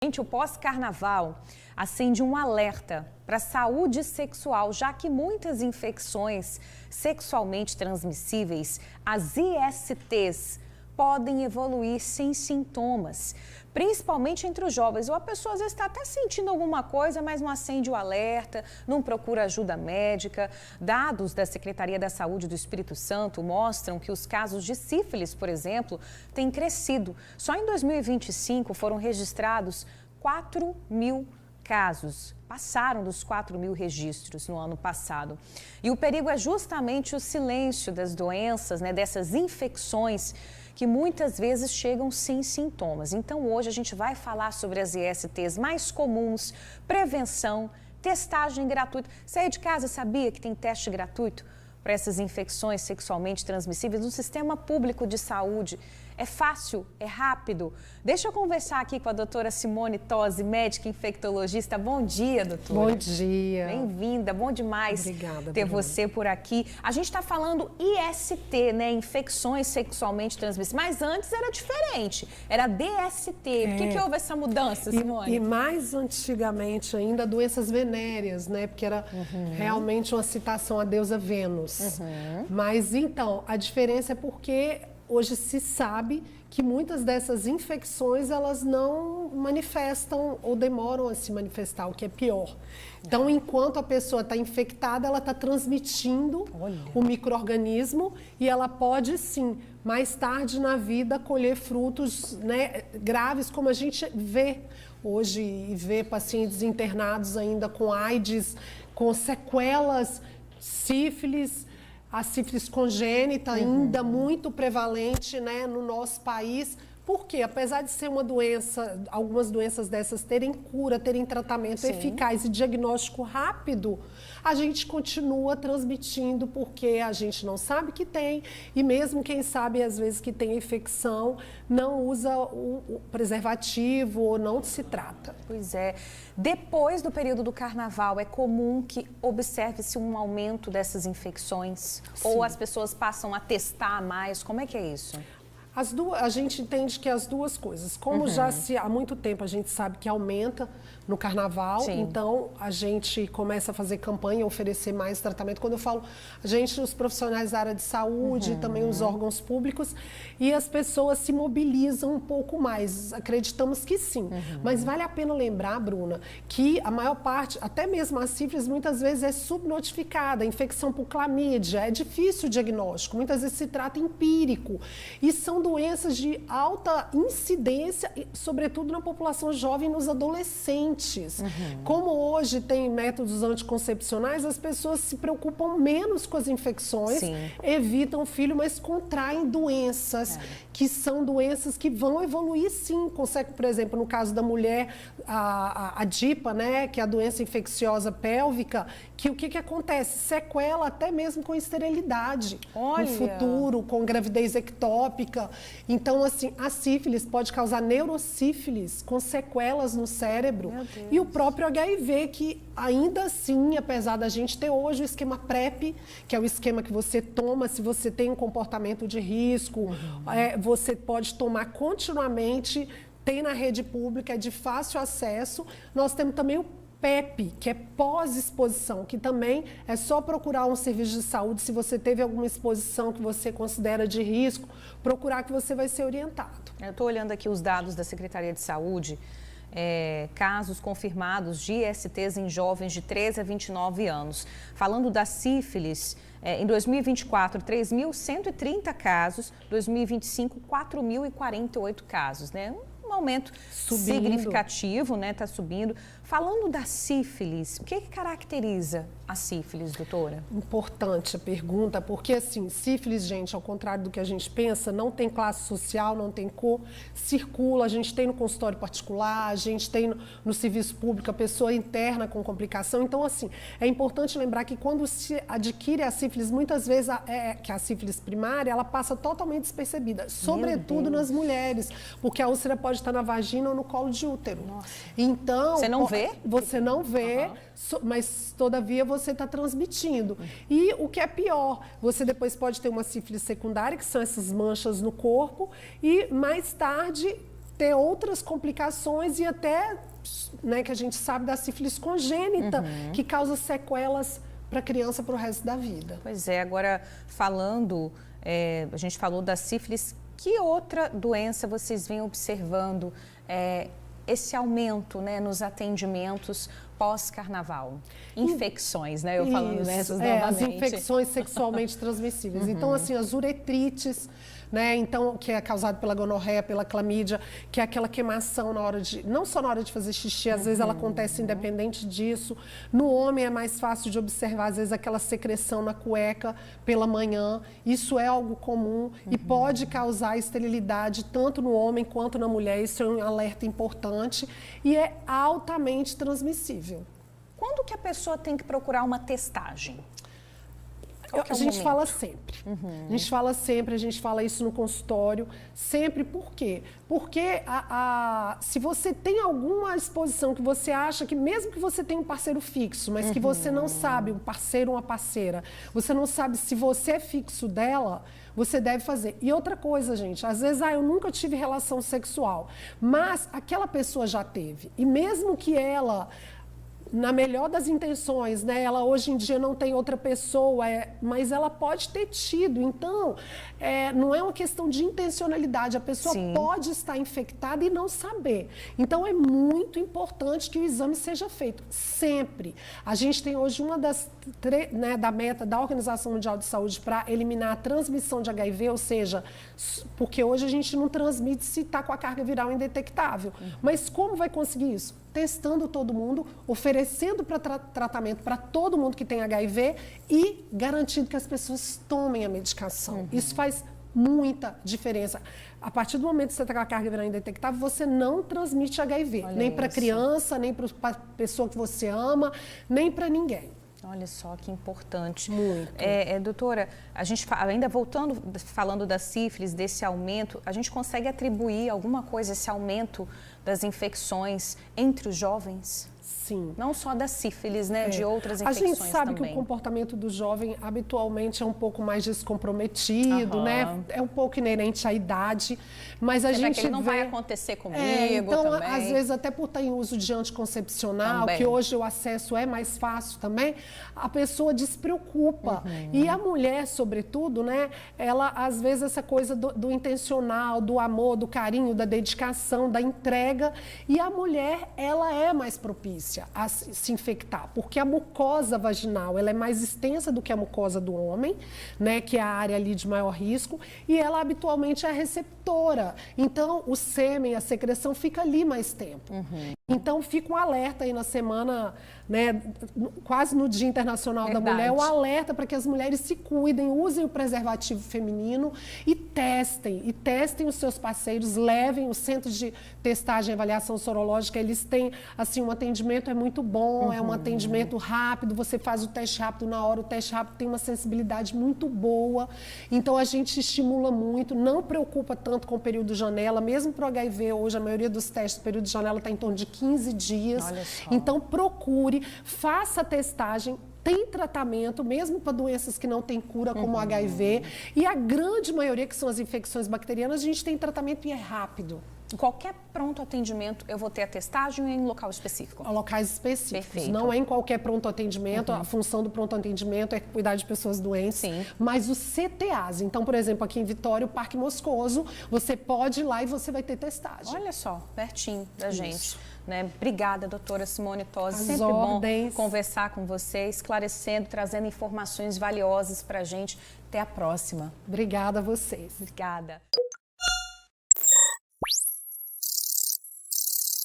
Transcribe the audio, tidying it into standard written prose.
O pós-carnaval acende um alerta para a saúde sexual, já que muitas infecções sexualmente transmissíveis, as ISTs, podem evoluir sem sintomas, principalmente entre os jovens. Ou a pessoa às vezes está até sentindo alguma coisa, mas não acende o alerta, não procura ajuda médica. Dados da Secretaria da Saúde do Espírito Santo mostram que os casos de sífilis, por exemplo, têm crescido. Só em 2025 foram registrados 4.000 casos. Passaram dos 4.000 registros no ano passado. E o perigo é justamente o silêncio das doenças, dessas infecções que muitas vezes chegam sem sintomas. Então hoje a gente vai falar sobre as ISTs mais comuns, prevenção, testagem gratuita. Sair de casa, sabia que tem teste gratuito para essas infecções sexualmente transmissíveis no sistema público de saúde? É fácil, é rápido. Deixa eu conversar aqui com a doutora Simone Tosi, médica infectologista. Bom dia, doutora. Bom dia. Bem-vinda, bom demais ter Bruna. você por aqui. A gente está falando IST, infecções sexualmente transmissíveis, mas antes era diferente, era DST. Por que houve essa mudança, Simone? E mais antigamente ainda, doenças venéreas, porque era realmente uma citação à deusa Vênus. Mas então, a diferença é porque hoje se sabe que muitas dessas infecções elas não manifestam ou demoram a se manifestar, o que é pior. Então, enquanto a pessoa está infectada, ela está transmitindo o micro-organismo e ela pode, sim, mais tarde na vida, colher frutos graves, como a gente vê hoje e vê pacientes internados ainda com AIDS, com sequelas, sífilis. A sífilis congênita ainda muito prevalente no nosso país, porque apesar de ser uma doença, algumas doenças dessas terem cura, terem tratamento eficaz e diagnóstico rápido, a gente continua transmitindo porque a gente não sabe que tem e mesmo quem sabe às vezes que tem infecção não usa o preservativo ou não se trata. Pois é. Depois do período do carnaval, é comum que observe-se um aumento dessas infecções? Sim. Ou as pessoas passam a testar mais? Como é que é isso? A gente entende que as duas coisas. Como há muito tempo a gente sabe que aumenta no carnaval, então a gente começa a fazer campanha, oferecer mais tratamento. Quando eu falo a gente, os profissionais da área de saúde, também os órgãos públicos, e as pessoas se mobilizam um pouco mais. Acreditamos que sim. Mas vale a pena lembrar, Bruna, que a maior parte, até mesmo a sífilis, muitas vezes é subnotificada. A infecção por clamídia, é difícil o diagnóstico, muitas vezes se trata empírico. E são doenças de alta incidência, sobretudo na população jovem e nos adolescentes. Como hoje tem métodos anticoncepcionais, as pessoas se preocupam menos com as infecções, evitam o filho, mas contraem doenças, que são doenças que vão evoluir sim. Consegue, por exemplo, no caso da mulher, a DIPA, que é a doença infecciosa pélvica, que o que acontece? Sequela até mesmo com esterilidade no futuro, com gravidez ectópica. Então, assim, a sífilis pode causar neurosífilis com sequelas no cérebro. E o próprio HIV, que ainda assim, apesar da gente ter hoje o esquema PrEP, que é o esquema que você toma se você tem um comportamento de risco, você pode tomar continuamente, tem na rede pública, é de fácil acesso. Nós temos também o PEP, que é pós-exposição, que também é só procurar um serviço de saúde se você teve alguma exposição que você considera de risco, procurar que você vai ser orientado. Eu estou olhando aqui os dados da Secretaria de Saúde, casos confirmados de ISTs em jovens de 13 a 29 anos. Falando da sífilis, em 2024, 3.130 casos, 2025, 4.048 casos, Um aumento significativo, está subindo. Falando da sífilis, o que caracteriza a sífilis, doutora? Importante a pergunta, porque assim, sífilis, gente, ao contrário do que a gente pensa, não tem classe social, não tem cor, circula, a gente tem no consultório particular, a gente tem no serviço público, a pessoa interna com complicação. Então, assim, é importante lembrar que quando se adquire a sífilis, muitas vezes, que a sífilis primária, ela passa totalmente despercebida, sobretudo nas mulheres, porque a úlcera pode estar na vagina ou no colo de útero. Nossa. Então, você não vê? Você não vê, mas todavia você está transmitindo. E o que é pior, você depois pode ter uma sífilis secundária, que são essas manchas no corpo, e mais tarde ter outras complicações e até, né, que a gente sabe da sífilis congênita, que causa sequelas para a criança para o resto da vida. Pois é, agora falando, a gente falou da sífilis, que outra doença vocês vêm observando esse aumento, né, nos atendimentos pós-carnaval? Infecções, né? Eu falando dessas novamente. As infecções sexualmente transmissíveis. Então, assim, as uretrites, né? Então, que é causado pela gonorreia, pela clamídia, que é aquela queimação na hora de... Não só na hora de fazer xixi, às vezes ela acontece independente disso. No homem é mais fácil de observar, às vezes, aquela secreção na cueca pela manhã. Isso é algo comum e pode causar esterilidade tanto no homem quanto na mulher. Isso é um alerta importante e é altamente transmissível. Quando que a pessoa tem que procurar uma testagem? A gente fala sempre. A gente fala sempre, a gente fala isso no consultório, sempre. Por quê? Porque se você tem alguma exposição que você acha que, mesmo que você tenha um parceiro fixo, mas que você não sabe, um parceiro ou uma parceira, você não sabe se você é fixo dela, você deve fazer. E outra coisa, gente, às vezes, eu nunca tive relação sexual, mas aquela pessoa já teve. E mesmo que ela... na melhor das intenções, né? Ela hoje em dia não tem outra pessoa, mas ela pode ter tido. Então, não é uma questão de intencionalidade. A pessoa pode estar infectada e não saber. Então, é muito importante que o exame seja feito, sempre. A gente tem hoje uma das, né, da meta da Organização Mundial de Saúde para eliminar a transmissão de HIV, ou seja, porque hoje a gente não transmite se está com a carga viral indetectável. Mas como vai conseguir isso? Testando todo mundo, oferecendo tratamento para todo mundo que tem HIV e garantindo que as pessoas tomem a medicação. Isso faz muita diferença. A partir do momento que você está com a carga viral indetectável, você não transmite HIV, nem para criança, nem para a pessoa que você ama, nem para ninguém. Olha só que importante. Muito. Doutora, a gente ainda falando da sífilis, desse aumento, a gente consegue atribuir alguma coisa, esse aumento das infecções entre os jovens? Sim. Não só da sífilis, né? De outras infecções também. A gente sabe que o comportamento do jovem habitualmente é um pouco mais descomprometido, né? É um pouco inerente à idade, mas a gente que ele não vai acontecer comigo então, também. Às vezes, até por estar em uso de anticoncepcional, que hoje o acesso é mais fácil também, a pessoa despreocupa. E a mulher, sobretudo, né? Ela, às vezes, essa coisa do intencional, do amor, do carinho, da dedicação, da entrega, e a mulher, ela é mais propícia a se infectar, porque a mucosa vaginal ela é mais extensa do que a mucosa do homem, né, que é a área ali de maior risco, e ela habitualmente é receptora. Então, o sêmen, a secreção fica ali mais tempo. Então, fica um alerta aí na semana, né, quase no Dia Internacional da Mulher, um alerta para que as mulheres se cuidem, usem o preservativo feminino e testem os seus parceiros, levem o centro de testagem e avaliação sorológica, eles têm, assim, um atendimento é muito bom, é um atendimento rápido, você faz o teste rápido na hora, o teste rápido tem uma sensibilidade muito boa, então a gente estimula muito, não preocupa tanto com o período janela, mesmo para o HIV, hoje a maioria dos testes, o período de janela está em torno de 15 dias, então procure, faça a testagem, tem tratamento, mesmo para doenças que não têm cura, como o HIV, e a grande maioria, que são as infecções bacterianas, a gente tem tratamento e é rápido. Em qualquer pronto atendimento, eu vou ter a testagem ou em local específico? Locais específicos. Perfeito. Não é em qualquer pronto atendimento. A função do pronto atendimento é cuidar de pessoas doentes. Mas os CTAs, então, por exemplo, aqui em Vitória, o Parque Moscoso, você pode ir lá e você vai ter testagem. Olha só, pertinho da gente. Né? Obrigada, doutora Simone Tosi. Sempre bom conversar com você, esclarecendo, trazendo informações valiosas para a gente. Até a próxima. Obrigada a vocês. Obrigada.